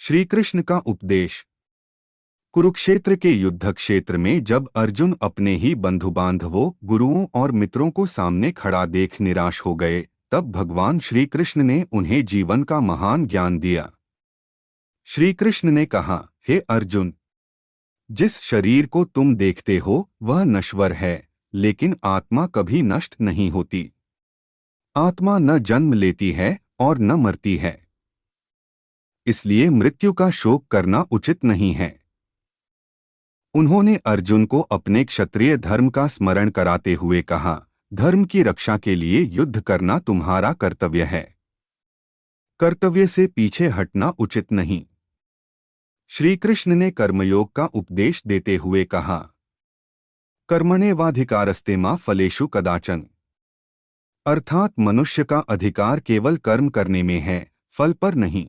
श्री कृष्ण का उपदेश। कुरुक्षेत्र के युद्ध क्षेत्र में जब अर्जुन अपने ही बंधु बांधवों, गुरुओं और मित्रों को सामने खड़ा देख निराश हो गए, तब भगवान श्री कृष्ण ने उन्हें जीवन का महान ज्ञान दिया। श्री कृष्ण ने कहा, हे अर्जुन, जिस शरीर को तुम देखते हो वह नश्वर है, लेकिन आत्मा कभी नष्ट नहीं होती। आत्मा न जन्म लेती है और न मरती है, इसलिए मृत्यु का शोक करना उचित नहीं है। उन्होंने अर्जुन को अपने क्षत्रिय धर्म का स्मरण कराते हुए कहा, धर्म की रक्षा के लिए युद्ध करना तुम्हारा कर्तव्य है। कर्तव्य से पीछे हटना उचित नहीं। श्री कृष्ण ने कर्मयोग का उपदेश देते हुए कहा, कर्मण्येवाधिकारस्ते मा फलेषु कदाचन। अर्थात मनुष्य का अधिकार केवल कर्म करने में है, फल पर नहीं।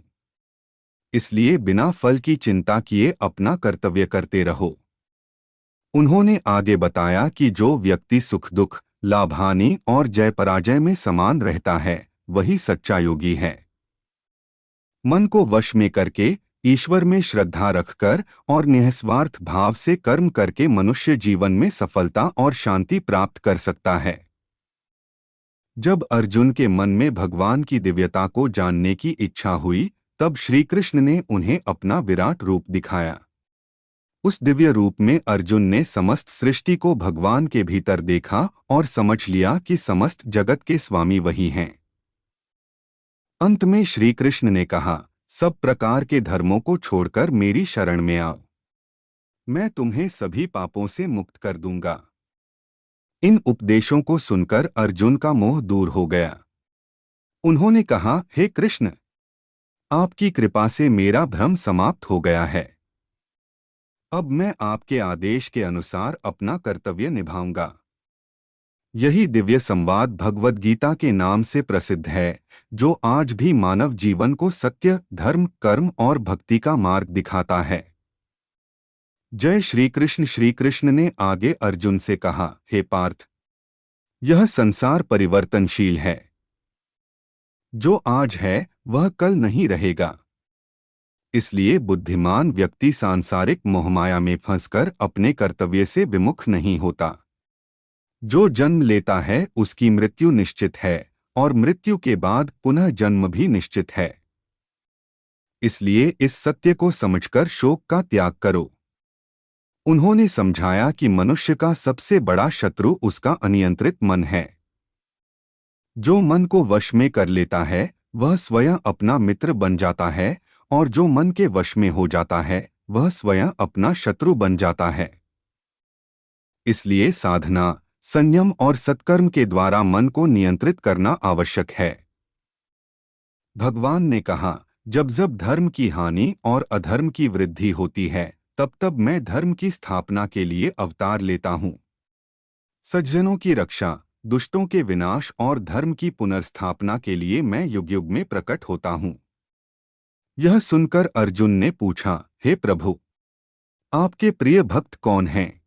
इसलिए बिना फल की चिंता किए अपना कर्तव्य करते रहो। उन्होंने आगे बताया कि जो व्यक्ति सुख दुख, लाभ हानि और जय पराजय में समान रहता है, वही सच्चा योगी है। मन को वश में करके, ईश्वर में श्रद्धा रखकर और निस्वार्थ भाव से कर्म करके मनुष्य जीवन में सफलता और शांति प्राप्त कर सकता है। जब अर्जुन के मन में भगवान की दिव्यता को जानने की इच्छा हुई, तब श्री कृष्ण ने उन्हें अपना विराट रूप दिखाया। उस दिव्य रूप में अर्जुन ने समस्त सृष्टि को भगवान के भीतर देखा और समझ लिया कि समस्त जगत के स्वामी वही हैं। अंत में श्री कृष्ण ने कहा, सब प्रकार के धर्मों को छोड़कर मेरी शरण में आओ, मैं तुम्हें सभी पापों से मुक्त कर दूंगा। इन उपदेशों को सुनकर अर्जुन का मोह दूर हो गया। उन्होंने कहा, हे कृष्ण, आपकी कृपा से मेरा भ्रम समाप्त हो गया है। अब मैं आपके आदेश के अनुसार अपना कर्तव्य निभाऊंगा। यही दिव्य संवाद भगवद गीता के नाम से प्रसिद्ध है, जो आज भी मानव जीवन को सत्य, धर्म, कर्म और भक्ति का मार्ग दिखाता है। जय श्री कृष्ण। श्री कृष्ण ने आगे अर्जुन से कहा, हे पार्थ, यह संसार परिवर्तनशील है। जो आज है वह कल नहीं रहेगा। इसलिए बुद्धिमान व्यक्ति सांसारिक मोहमाया में फंसकर अपने कर्तव्य से विमुख नहीं होता। जो जन्म लेता है उसकी मृत्यु निश्चित है और मृत्यु के बाद पुनः जन्म भी निश्चित है। इसलिए इस सत्य को समझकर शोक का त्याग करो। उन्होंने समझाया कि मनुष्य का सबसे बड़ा शत्रु उसका अनियंत्रित मन है। जो मन को वश में कर लेता है वह स्वयं अपना मित्र बन जाता है, और जो मन के वश में हो जाता है वह स्वयं अपना शत्रु बन जाता है। इसलिए साधना, संयम और सत्कर्म के द्वारा मन को नियंत्रित करना आवश्यक है। भगवान ने कहा, जब जब धर्म की हानि और अधर्म की वृद्धि होती है, तब तब मैं धर्म की स्थापना के लिए अवतार लेता हूँ। सज्जनों की रक्षा, दुष्टों के विनाश और धर्म की पुनर्स्थापना के लिए मैं युग युग में प्रकट होता हूँ। यह सुनकर अर्जुन ने पूछा, हे प्रभु, आपके प्रिय भक्त कौन हैं?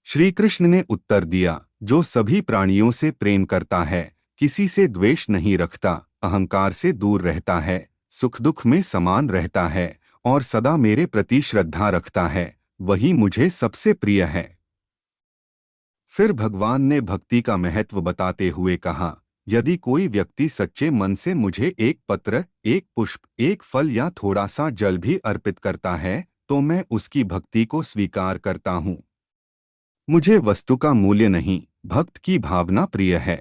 श्री कृष्ण ने उत्तर दिया, जो सभी प्राणियों से प्रेम करता है, किसी से द्वेष नहीं रखता, अहंकार से दूर रहता है, सुख दुख में समान रहता है और सदा मेरे प्रति श्रद्धा रखता है, वही मुझे सबसे प्रिय है। फिर भगवान ने भक्ति का महत्व बताते हुए कहा, यदि कोई व्यक्ति सच्चे मन से मुझे एक पत्र, एक पुष्प, एक फल या थोड़ा सा जल भी अर्पित करता है, तो मैं उसकी भक्ति को स्वीकार करता हूँ। मुझे वस्तु का मूल्य नहीं, भक्त की भावना प्रिय है।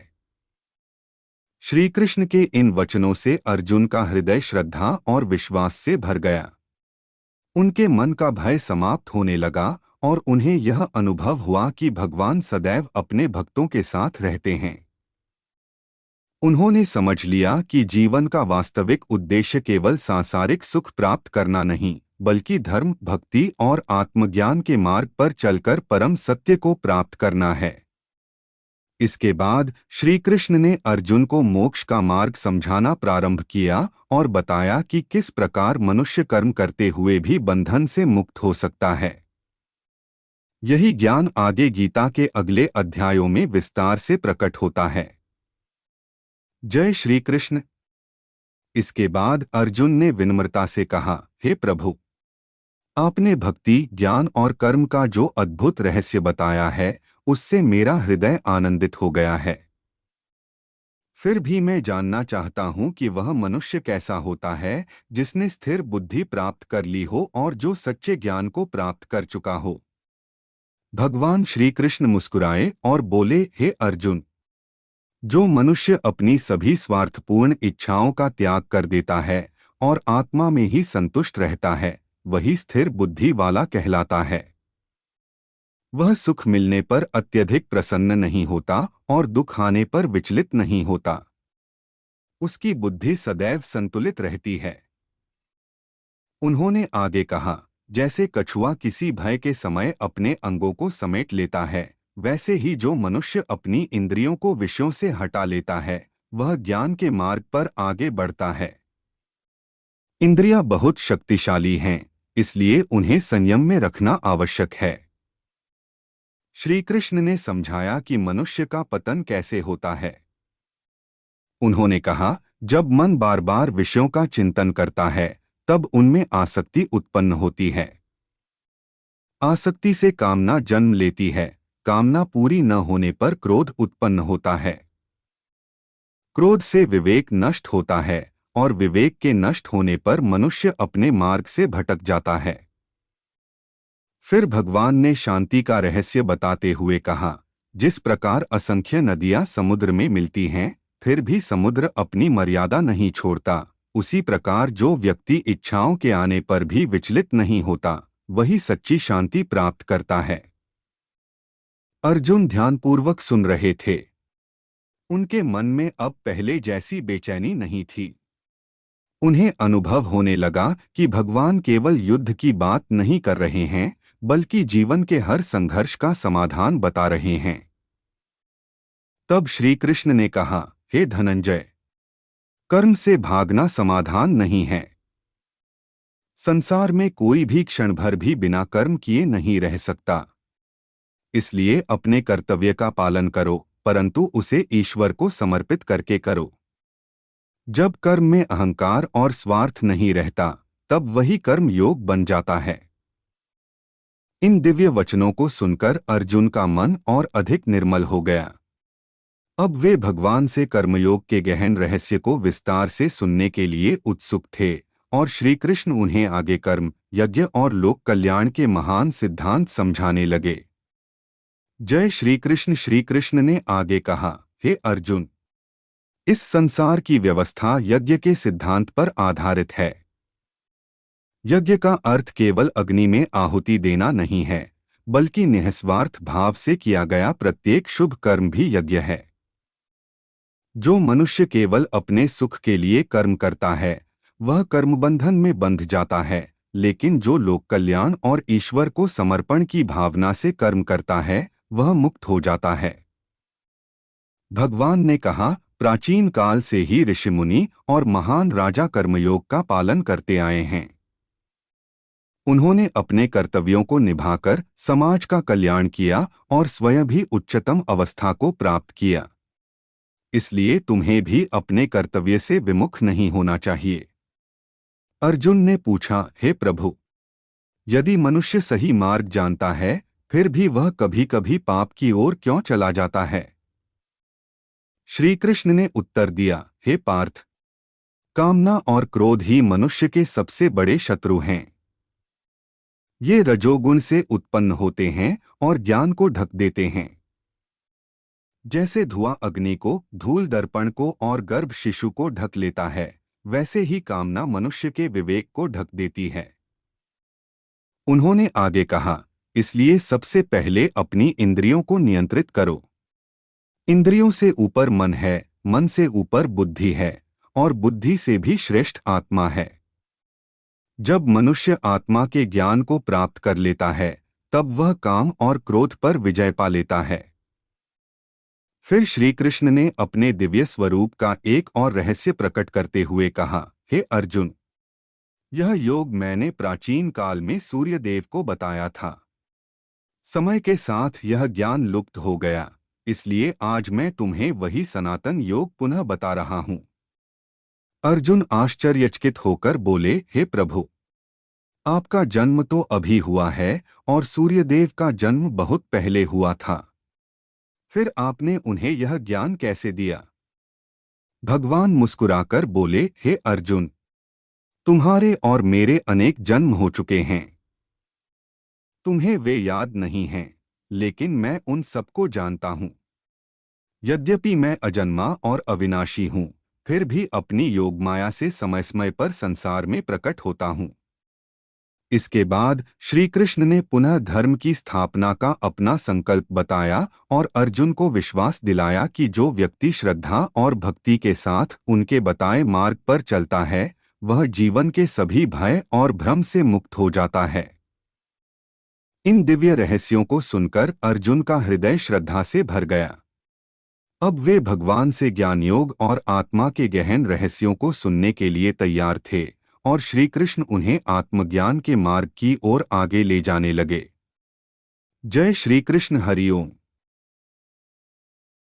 श्री कृष्ण के इन वचनों से अर्जुन का हृदय श्रद्धा और विश्वास से भर गया। उनके मन का भय समाप्त होने लगा और उन्हें यह अनुभव हुआ कि भगवान सदैव अपने भक्तों के साथ रहते हैं। उन्होंने समझ लिया कि जीवन का वास्तविक उद्देश्य केवल सांसारिक सुख प्राप्त करना नहीं, बल्कि धर्म, भक्ति और आत्मज्ञान के मार्ग पर चलकर परम सत्य को प्राप्त करना है। इसके बाद श्री कृष्ण ने अर्जुन को मोक्ष का मार्ग समझाना प्रारंभ किया और बताया कि किस प्रकार मनुष्य कर्म करते हुए भी बंधन से मुक्त हो सकता है। यही ज्ञान आगे गीता के अगले अध्यायों में विस्तार से प्रकट होता है। जय श्री कृष्ण। इसके बाद अर्जुन ने विनम्रता से कहा, हे प्रभु, आपने भक्ति, ज्ञान और कर्म का जो अद्भुत रहस्य बताया है, उससे मेरा हृदय आनंदित हो गया है। फिर भी मैं जानना चाहता हूँ कि वह मनुष्य कैसा होता है जिसने स्थिर बुद्धि प्राप्त कर ली हो और जो सच्चे ज्ञान को प्राप्त कर चुका हो। भगवान श्री कृष्ण मुस्कुराए और बोले, हे अर्जुन, जो मनुष्य अपनी सभी स्वार्थपूर्ण इच्छाओं का त्याग कर देता है और आत्मा में ही संतुष्ट रहता है, वही स्थिर बुद्धि वाला कहलाता है। वह सुख मिलने पर अत्यधिक प्रसन्न नहीं होता और दुख आने पर विचलित नहीं होता। उसकी बुद्धि सदैव संतुलित रहती है। उन्होंने आगे कहा, जैसे कछुआ किसी भय के समय अपने अंगों को समेट लेता है, वैसे ही जो मनुष्य अपनी इंद्रियों को विषयों से हटा लेता है, वह ज्ञान के मार्ग पर आगे बढ़ता है। इंद्रियां बहुत शक्तिशाली हैं, इसलिए उन्हें संयम में रखना आवश्यक है। श्री कृष्ण ने समझाया कि मनुष्य का पतन कैसे होता है। उन्होंने कहा, जब मन बार बार विषयों का चिंतन करता है, तब उनमें आसक्ति उत्पन्न होती है। आसक्ति से कामना जन्म लेती है। कामना पूरी न होने पर क्रोध उत्पन्न होता है। क्रोध से विवेक नष्ट होता है और विवेक के नष्ट होने पर मनुष्य अपने मार्ग से भटक जाता है। फिर भगवान ने शांति का रहस्य बताते हुए कहा, जिस प्रकार असंख्य नदियां समुद्र में मिलती हैं, फिर भी समुद्र अपनी मर्यादा नहीं छोड़ता, उसी प्रकार जो व्यक्ति इच्छाओं के आने पर भी विचलित नहीं होता, वही सच्ची शांति प्राप्त करता है। अर्जुन ध्यानपूर्वक सुन रहे थे। उनके मन में अब पहले जैसी बेचैनी नहीं थी। उन्हें अनुभव होने लगा कि भगवान केवल युद्ध की बात नहीं कर रहे हैं, बल्कि जीवन के हर संघर्ष का समाधान बता रहे हैं। तब श्री कृष्ण ने कहा, हे धनंजय, कर्म से भागना समाधान नहीं है। संसार में कोई भी क्षण भर भी बिना कर्म किए नहीं रह सकता। इसलिए अपने कर्तव्य का पालन करो, परंतु उसे ईश्वर को समर्पित करके करो। जब कर्म में अहंकार और स्वार्थ नहीं रहता, तब वही कर्म योग बन जाता है। इन दिव्य वचनों को सुनकर अर्जुन का मन और अधिक निर्मल हो गया। अब वे भगवान से कर्मयोग के गहन रहस्य को विस्तार से सुनने के लिए उत्सुक थे और श्री कृष्ण उन्हें आगे कर्म, यज्ञ और लोक कल्याण के महान सिद्धांत समझाने लगे। जय श्री कृष्ण। श्री कृष्ण ने आगे कहा, हे अर्जुन, इस संसार की व्यवस्था यज्ञ के सिद्धांत पर आधारित है। यज्ञ का अर्थ केवल अग्नि में आहुति देना नहीं है, बल्कि निःस्वार्थ भाव से किया गया प्रत्येक शुभ कर्म भी यज्ञ है। जो मनुष्य केवल अपने सुख के लिए कर्म करता है, वह कर्मबंधन में बंध जाता है, लेकिन जो लोक कल्याण और ईश्वर को समर्पण की भावना से कर्म करता है, वह मुक्त हो जाता है। भगवान ने कहा, प्राचीन काल से ही ऋषि मुनि और महान राजा कर्मयोग का पालन करते आए हैं। उन्होंने अपने कर्तव्यों को निभाकर समाज का कल्याण किया और स्वयं भी उच्चतम अवस्था को प्राप्त किया। इसलिए तुम्हें भी अपने कर्तव्य से विमुख नहीं होना चाहिए। अर्जुन ने पूछा, हे प्रभु, यदि मनुष्य सही मार्ग जानता है, फिर भी वह कभी कभी पाप की ओर क्यों चला जाता है? श्री कृष्ण ने उत्तर दिया, हे पार्थ, कामना और क्रोध ही मनुष्य के सबसे बड़े शत्रु हैं। ये रजोगुण से उत्पन्न होते हैं और ज्ञान को ढक देते हैं। जैसे धुआं अग्नि को, धूल दर्पण को और गर्भ शिशु को ढक लेता है, वैसे ही कामना मनुष्य के विवेक को ढक देती है। उन्होंने आगे कहा, इसलिए सबसे पहले अपनी इंद्रियों को नियंत्रित करो। इंद्रियों से ऊपर मन है, मन से ऊपर बुद्धि है और बुद्धि से भी श्रेष्ठ आत्मा है। जब मनुष्य आत्मा के ज्ञान को प्राप्त कर लेता है, तब वह काम और क्रोध पर विजय पा लेता है। फिर श्री कृष्ण ने अपने दिव्य स्वरूप का एक और रहस्य प्रकट करते हुए कहा, हे अर्जुन, यह योग मैंने प्राचीन काल में सूर्यदेव को बताया था। समय के साथ यह ज्ञान लुप्त हो गया, इसलिए आज मैं तुम्हें वही सनातन योग पुनः बता रहा हूँ। अर्जुन आश्चर्यचकित होकर बोले, हे प्रभु, आपका जन्म तो अभी हुआ है और सूर्यदेव का जन्म बहुत पहले हुआ था। फिर आपने उन्हें यह ज्ञान कैसे दिया? भगवान मुस्कुराकर बोले, हे अर्जुन, तुम्हारे और मेरे अनेक जन्म हो चुके हैं। तुम्हें वे याद नहीं हैं, लेकिन मैं उन सबको जानता हूँ। यद्यपि मैं अजन्मा और अविनाशी हूँ, फिर भी अपनी योगमाया से समय समय पर संसार में प्रकट होता हूँ। इसके बाद श्री कृष्ण ने पुनः धर्म की स्थापना का अपना संकल्प बताया और अर्जुन को विश्वास दिलाया कि जो व्यक्ति श्रद्धा और भक्ति के साथ उनके बताए मार्ग पर चलता है, वह जीवन के सभी भय और भ्रम से मुक्त हो जाता है। इन दिव्य रहस्यों को सुनकर अर्जुन का हृदय श्रद्धा से भर गया। अब वे भगवान से ज्ञान योग और आत्मा के गहन रहस्यों को सुनने के लिए तैयार थे और श्री कृष्ण उन्हें आत्मज्ञान के मार्ग की ओर आगे ले जाने लगे। जय श्री कृष्ण। हरिओम।